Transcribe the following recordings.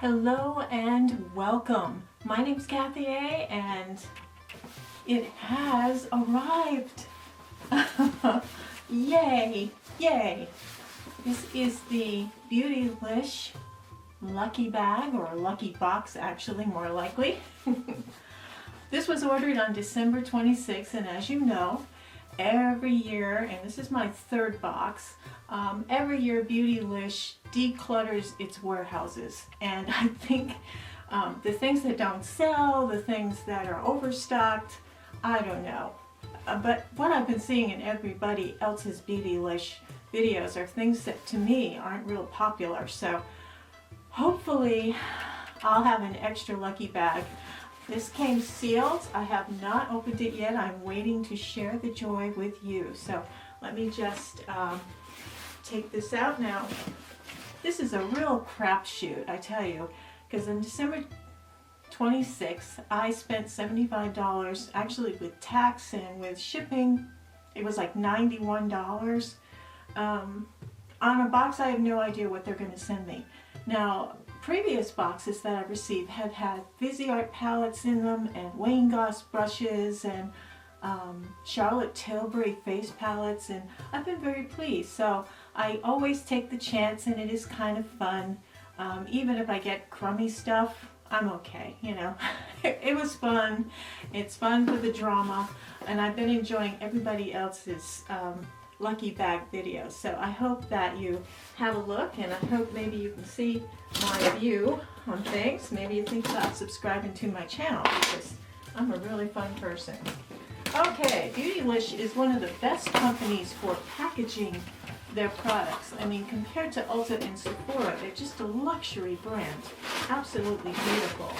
Hello and welcome. My name's Kathy A. and it has arrived. Yay, yay. This is the Beautylish Lucky Bag, or Lucky Box actually, more likely. This was ordered on December 26th, and as you know, every year, and this is my third box, every year Beautylish declutters its warehouses, and I think the things that don't sell, the things that are overstocked, I don't know. But what I've been seeing in everybody else's Beautylish videos are things that to me aren't real popular, so hopefully I'll have an extra lucky bag. This came sealed. I have not opened it yet. I'm waiting to share the joy with you. So let me just take this out now. This is a real crapshoot, I tell you, because on December 26th, I spent $75, actually with tax and with shipping, it was like $91, on a box I have no idea what they're going to send me. Now, previous boxes that I've received have had Fizzy Art palettes in them, and Wayne Goss brushes, and Charlotte Tilbury face palettes, and I've been very pleased. So I always take the chance, and it is kind of fun. Even if I get crummy stuff, I'm okay, you know. It was fun. It's fun for the drama, and I've been enjoying everybody else's lucky bag videos. So I hope that you have a look, and I hope maybe you can see my view on things. Maybe you think about subscribing to my channel, because I'm a really fun person. Okay, Beautylish is one of the best companies for packaging their products. I mean, compared to Ulta and Sephora, they're just a luxury brand. Absolutely beautiful.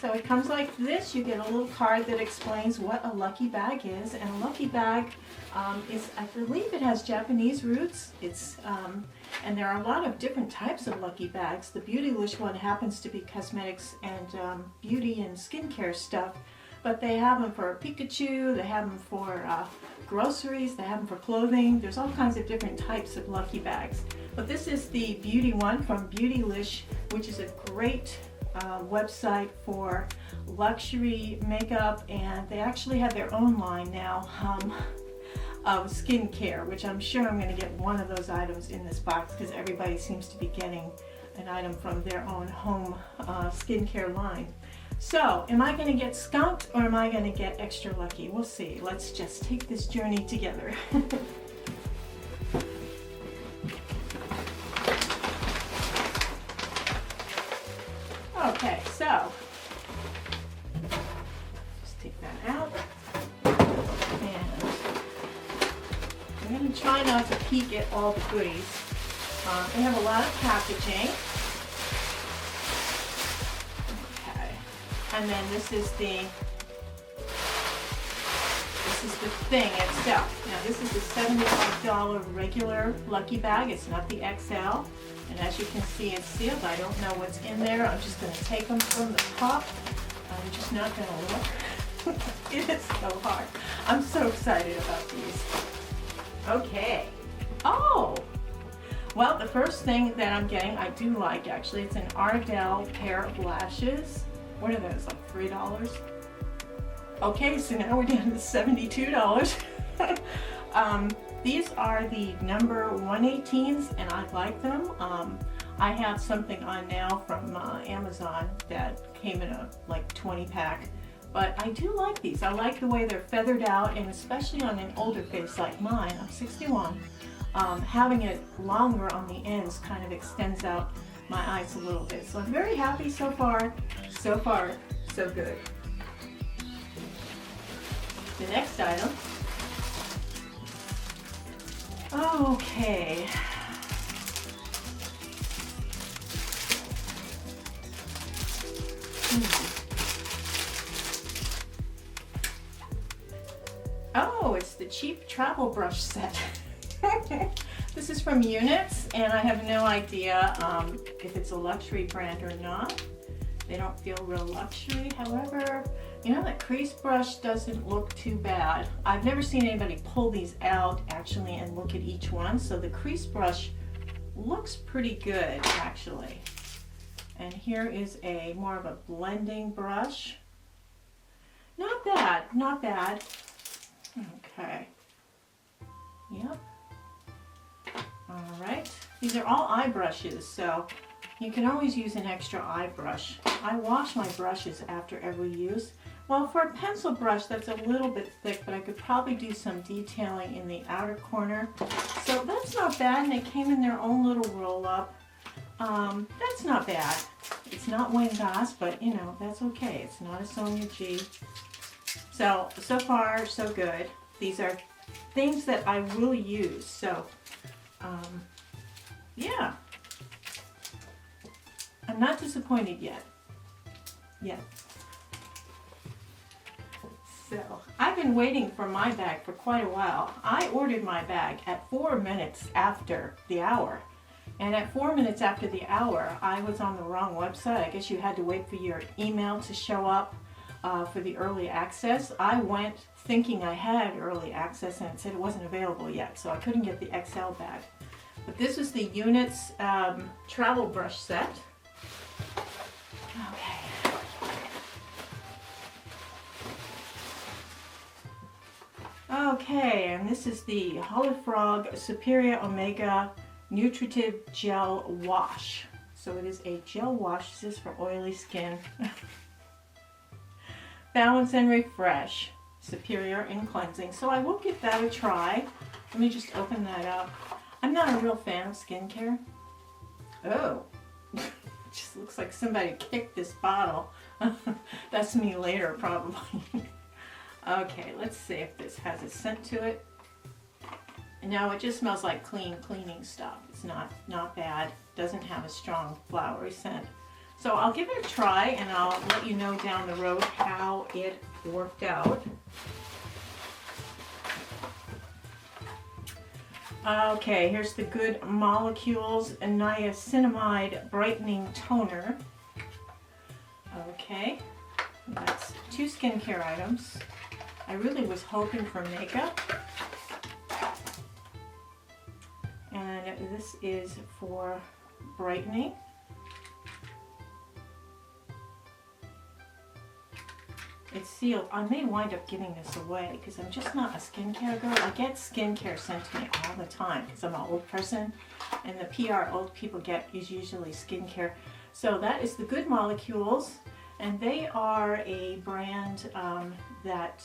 So it comes like this. You get a little card that explains what a lucky bag is, and a lucky bag is, I believe it has Japanese roots. It's and there are a lot of different types of lucky bags. The Beautylish one happens to be cosmetics and beauty and skincare stuff, but they have them for Pikachu, they have them for groceries, they have them for clothing. There's all kinds of different types of lucky bags. But this is the beauty one from Beautylish, which is a great website for luxury makeup, and they actually have their own line now of skincare, which I'm sure I'm going to get one of those items in this box, because everybody seems to be getting an item from their own home skincare line. So am I going to get skunked, or am I going to get extra lucky? We'll see. Let's just take this journey together. Okay, so just take that out, and I'm going to try not to peek at all the goodies. They have a lot of packaging. Okay, and then this is the thing itself. Now this is the $75 regular lucky bag. It's not the XL. And as you can see, it's sealed. I don't know what's in there. I'm just going to take them from the top. I'm just not going to look. It is so hard. I'm so excited about these. Okay. Oh! Well, the first thing that I'm getting, I do like actually. It's an Ardell pair of lashes. What are those, like $3? Okay, so now we're down to $72. These are the number 118s, and I like them. I have something on now from Amazon that came in a like 20 pack, but I do like these. I like the way they're feathered out, and especially on an older face like mine, I'm 61, having it longer on the ends kind of extends out my eyes a little bit. So I'm very happy so far. So far, so good. The next item. Okay. Oh, it's the cheap travel brush set. This is from Units, and I have no idea if it's a luxury brand or not. They don't feel real luxury. However, you know, that crease brush doesn't look too bad. I've never seen anybody pull these out actually and look at each one. So the crease brush looks pretty good actually. And here is a more of a blending brush. Not bad, not bad. Okay. Yep. All right. These are all eye brushes, so you can always use an extra eye brush. I wash my brushes after every use. Well, for a pencil brush, that's a little bit thick, but I could probably do some detailing in the outer corner. So that's not bad, and it came in their own little roll-up. That's not bad. It's not Wayne Goss, but you know, that's okay. It's not a Sonia G. So far, so good. These are things that I will use, so yeah. I'm not disappointed yet. So, I've been waiting for my bag for quite a while. I ordered my bag at 4 minutes after the hour. And at 4 minutes after the hour, I was on the wrong website. I guess you had to wait for your email to show up for the early access. I went thinking I had early access and it said it wasn't available yet, so I couldn't get the XL bag. But this was the Units travel brush set. Okay. Okay, and this is the Hollow Frog Superior Omega Nutritive Gel Wash. So it is a gel wash. This is for oily skin. Balance and refresh. Superior in cleansing. So I will give that a try. Let me just open that up. I'm not a real fan of skincare. Oh. It just looks like somebody kicked this bottle. That's me later, probably. Okay, let's see if this has a scent to it. No, it just smells like cleaning stuff. It's not bad. Doesn't have a strong flowery scent. So I'll give it a try and I'll let you know down the road how it worked out. Okay, here's the Good Molecules Niacinamide Brightening Toner. Okay, that's 2 skincare items. I really was hoping for makeup. And this is for brightening. It's sealed. I may wind up giving this away because I'm just not a skincare girl. I get skincare sent to me all the time because I'm an old person, and the PR old people get is usually skincare. So that is the Good Molecules, and they are a brand that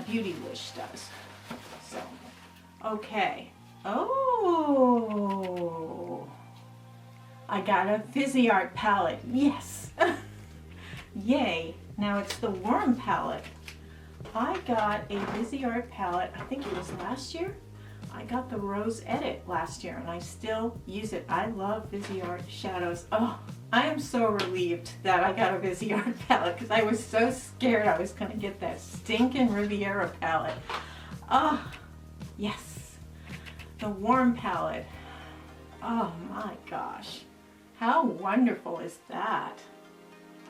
Beautylish does. So, okay. Oh, I got a Fizzy Art palette. Yes. Yay. Now it's the Worm palette. I got a Fizzy Art palette, I think it was last year. I got the Rose Edit last year and I still use it. I love Fizzy Art shadows. Oh, I am so relieved that I got a Fizzy Art palette because I was so scared I was going to get that stinking Riviera palette. Oh, yes. The Worm palette. Oh my gosh. How wonderful is that?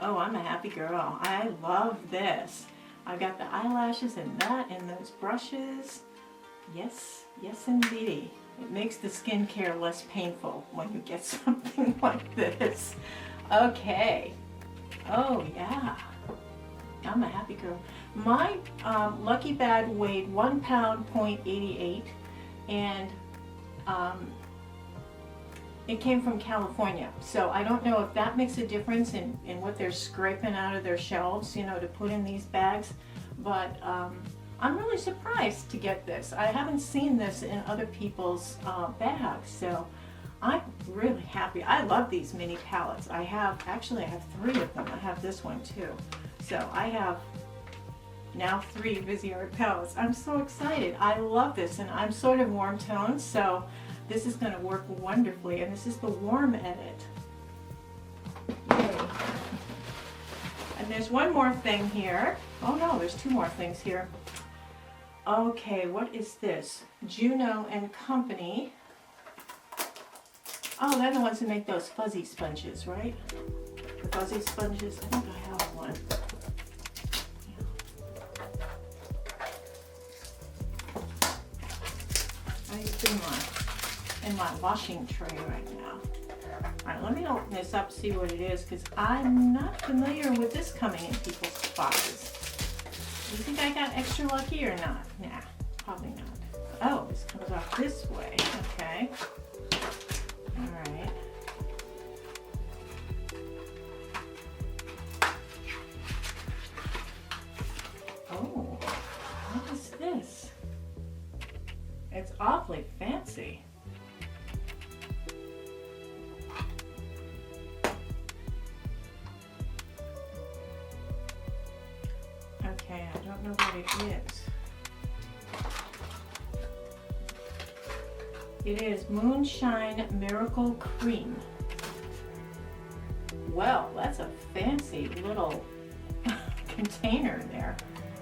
Oh, I'm a happy girl. I love this. I've got the eyelashes and that and those brushes. Yes, yes indeedy. It makes the skincare less painful when you get something like this. Okay. Oh yeah. I'm a happy girl. My Lucky Bag weighed 1 pound, 0.88, and it came from California, so I don't know if that makes a difference in what they're scraping out of their shelves, you know, to put in these bags, but I'm really surprised to get this. I haven't seen this in other people's bags, so I'm really happy. I love these mini palettes. I have 3 of them. I have this one too. So I have now 3 Fizzy Art palettes. I'm so excited. I love this, and I'm sort of warm toned, so this is going to work wonderfully, and this is the Warm Edit. Yay. And there's one more thing here. Oh no, there's 2 more things here. Okay, what is this? Juno and Company. Oh, they're the ones who make those fuzzy sponges, right? The fuzzy sponges. I think I have one. I used to mine. in my washing tray right now. Alright, let me open this up, see what it is, because I'm not familiar with this coming in people's boxes. Do you think I got extra lucky or not? Nah, probably not. Oh, this comes off this way. Okay. Alright. Oh, what is this? It's awfully fancy. Okay, I don't know what it is. It is Moonshine Miracle Cream. Well, that's a fancy little container there.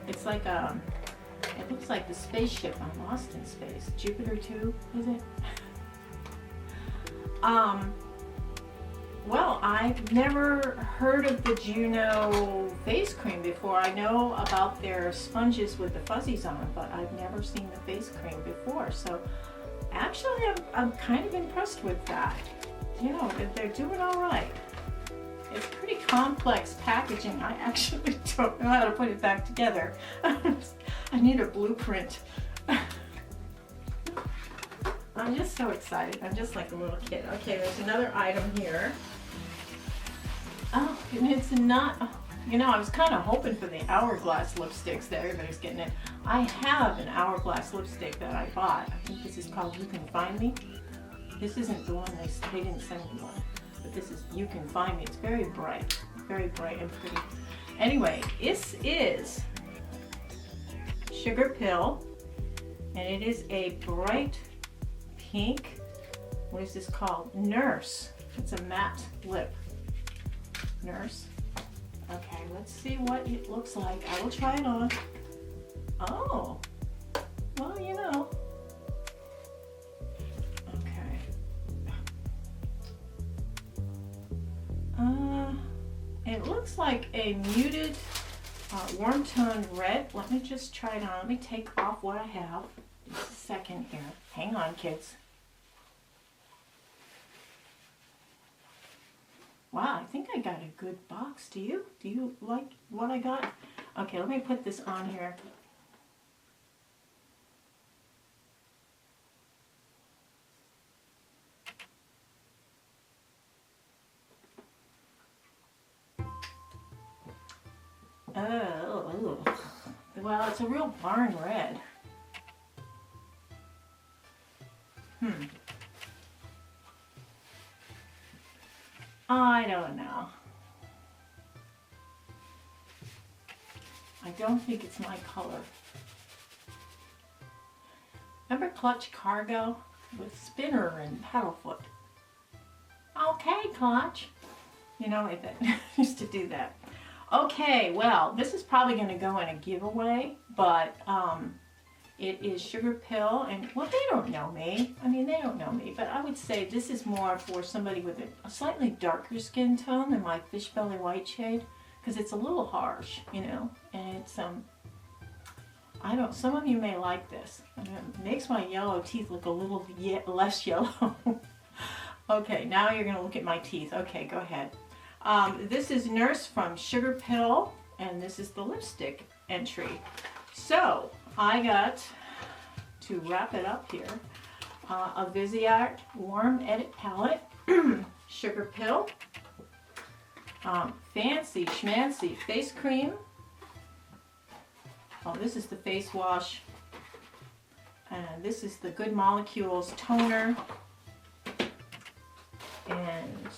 It's like it looks like the spaceship on Lost in Space. Jupiter 2, is it? Well, I've never heard of the Juno face cream before. I know about their sponges with the fuzzies on them, but I've never seen the face cream before. So actually, I'm kind of impressed with that. You know, they're doing all right. It's pretty complex packaging. I actually don't know how to put it back together. I need a blueprint. I'm just so excited. I'm just like a little kid. Okay, there's another item here. Oh, and it's not, you know, I was kind of hoping for the Hourglass lipsticks that everybody's getting in. I have an Hourglass lipstick that I bought. I think this is called You Can Find Me. This isn't the one they didn't send me one. But this is You Can Find Me. It's very bright and pretty. Anyway, this is Sugar Pill, and it is a bright pink, what is this called? Nurse. It's a matte lip. Nurse. Okay, let's see what it looks like. I will try it on. Oh, well, you know. It looks like a muted warm toned red. Let me just try it on. Let me take off what I have. Just a second here. Hang on, kids. Wow, I think I got a good box. Do you? Do you like what I got? Okay, let me put this on here. Oh, well, it's a real barn red. I don't know. I don't think it's my color. Remember Clutch Cargo with Spinner and Paddlefoot? Okay, Clutch. You know, I used to do that. Okay, well, this is probably going to go in a giveaway, but it is Sugar Pill, and well, they don't know me. I mean, they don't know me, but I would say this is more for somebody with a slightly darker skin tone than my Fish Belly White shade, because it's a little harsh, you know, and it's, I don't, some of you may like this. I mean, it makes my yellow teeth look a little less yellow. Okay, now you're going to look at my teeth. Okay, go ahead. This is Nurse from Sugar Pill, and this is the lipstick entry. So, I got, to wrap it up here, a Viseart Warm Edit Palette, Sugar Pill, fancy schmancy face cream. Oh, this is the face wash, and this is the Good Molecules toner, and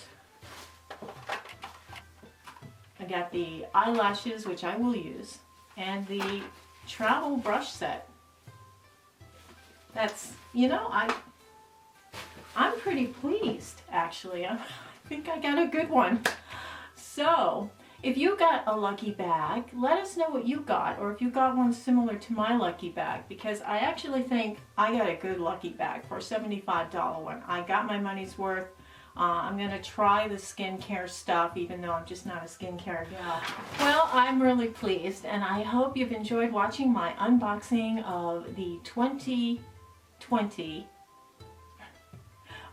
I got the eyelashes, which I will use, and the travel brush set. That's, you know, I'm pretty pleased, actually. I think I got a good one. So, if you got a lucky bag, let us know what you got, or if you got one similar to my lucky bag, because I actually think I got a good lucky bag for a $75 one. I got my money's worth. I'm going to try the skincare stuff, even though I'm just not a skincare gal. Well, I'm really pleased, and I hope you've enjoyed watching my unboxing of the 2020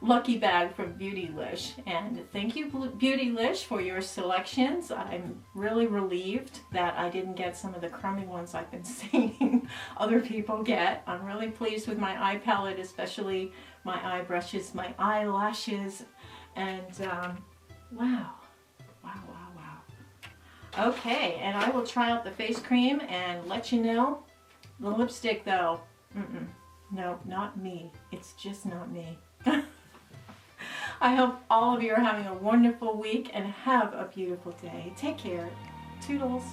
Lucky Bag from Beautylish. And thank you, Beautylish, for your selections. I'm really relieved that I didn't get some of the crummy ones I've been seeing other people get. I'm really pleased with my eye palette, especially my eye brushes, my eyelashes, and wow. Wow, wow, wow. Okay, and I will try out the face cream and let you know. The lipstick, though, no, not me. It's just not me. I hope all of you are having a wonderful week and have a beautiful day. Take care. Toodles.